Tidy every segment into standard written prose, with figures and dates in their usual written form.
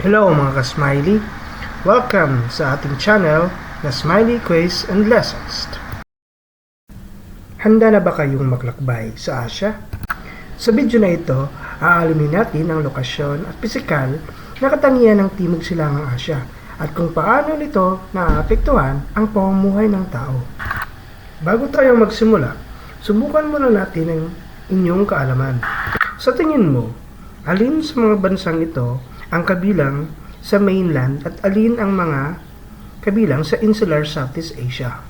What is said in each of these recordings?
Hello mga ka-smiley! Welcome sa ating channel na Smiley Quiz and Lessons. Handa na ba kayong maglakbay sa Asia? Sa video na ito, aalamin natin ang lokasyon at pisikal na katangian ng Timog Silangang Asya at kung paano nito naaapektuhan ang pamumuhay ng tao. Bago tayo magsimula, subukan muna natin ang inyong kaalaman. Sa tingin mo, alin sa mga bansang ito ang kabilang sa mainland at alin ang mga kabilang sa insular Southeast Asia?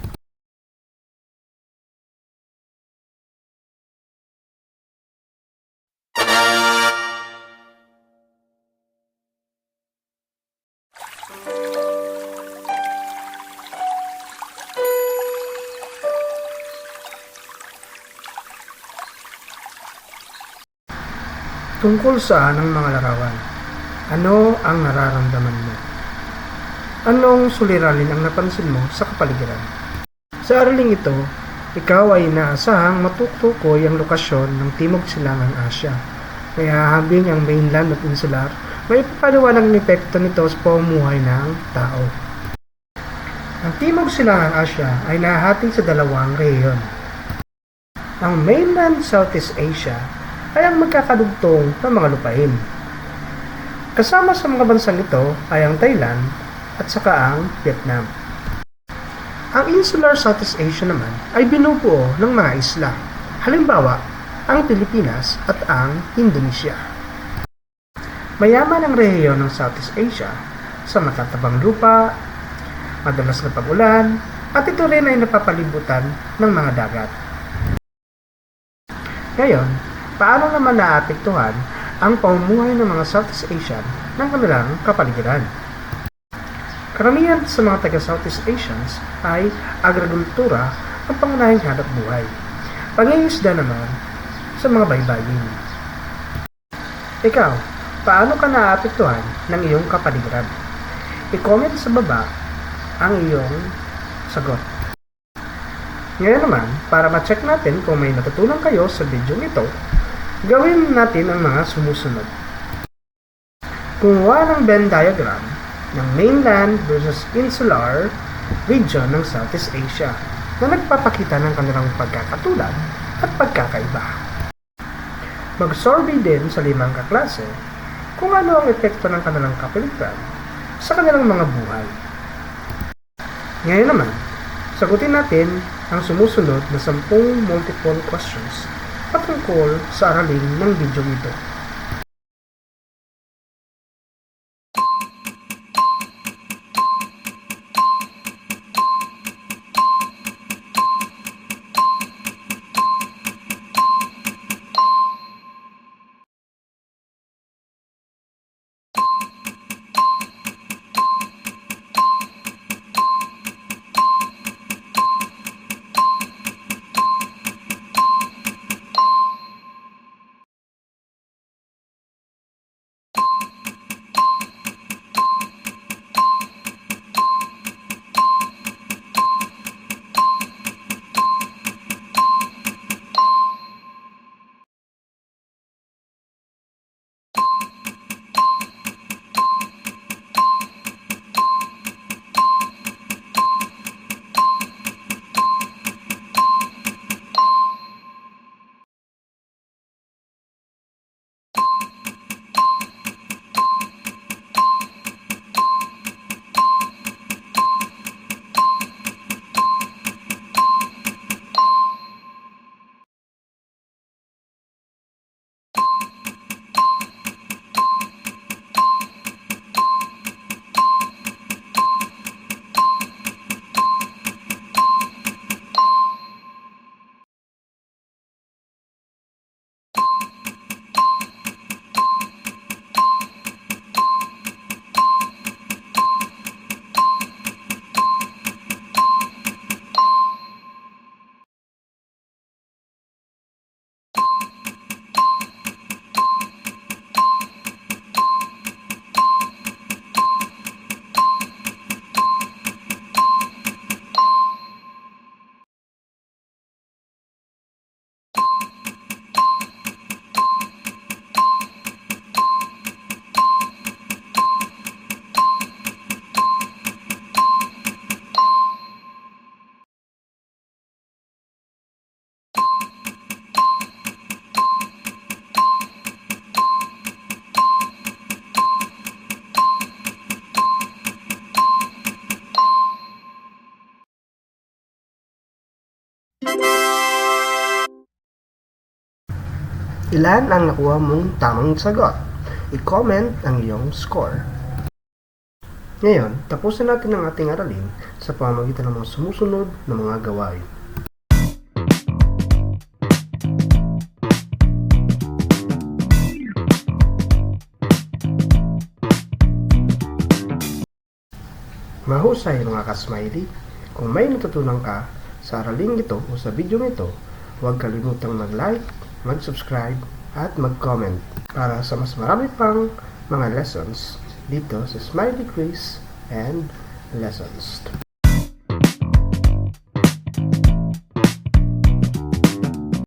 Tungkol saan ang mga larawan? Ano ang nararamdaman mo? Anong suliranin ang napansin mo sa kapaligiran? Sa araling ito, ikaw ay inaasahang matutukoy ang lokasyon ng Timog Silangang Asya. May hahambing ang mainland at insular, may ipapaliwanag ng epekto nito sa pamumuhay ng tao. Ang Timog Silangang Asya ay nahati sa dalawang rehiyon. Ang mainland Southeast Asia ay ang magkakadugtong ng mga lupain. Kasama sa mga bansang ito ay ang Thailand at saka ang Vietnam. Ang insular Southeast Asia naman ay binubuo ng mga isla. Halimbawa, ang Pilipinas at ang Indonesia. Mayaman ang rehiyon ng Southeast Asia sa matatabang lupa, madalas na pag-ulan, at ito rin ay napapalibutan ng mga dagat. Ngayon, paano naman naapektuhan ang pamumuhay ng mga Southeast Asian ng kanilang kapaligiran? Karamihan sa mga taga-Southeast Asians ay agrikultura ang pangunahing hanap buhay. Pangingisda naman sa mga baybayin. Ikaw, paano ka naapektuhan ng iyong kapaligiran? I-comment sa baba ang iyong sagot. Ngayon naman, para ma-check natin kung may natutunan kayo sa video ito, gawin natin ang mga sumusunod. Kumuha ng Venn diagram ng mainland versus insular region ng Southeast Asia na nagpapakita ng kanilang pagkakatulad at pagkakaiba. Mag-survey din sa 5 kaklase kung ano ang epekto ng kanilang kapaligiran sa kanilang mga buhay. Ngayon naman, sagutin natin ang sumusunod na 10 multiple questions patungkol sa aralin ng video ito. Ilan ang nakuha mong tamang sagot? I-comment ang iyong score. Ngayon, tapusin natin ang ating aralin sa pamamagitan ng mga sumusunod na mga gawain. Mahusay mga ka-smiley. Kung may natutunan ka sa araling ito o sa video ito, huwag kalimutang mag-like, mag-subscribe at mag-comment para sa mas marami pang mga lessons dito sa Smiley Quiz and Lessons.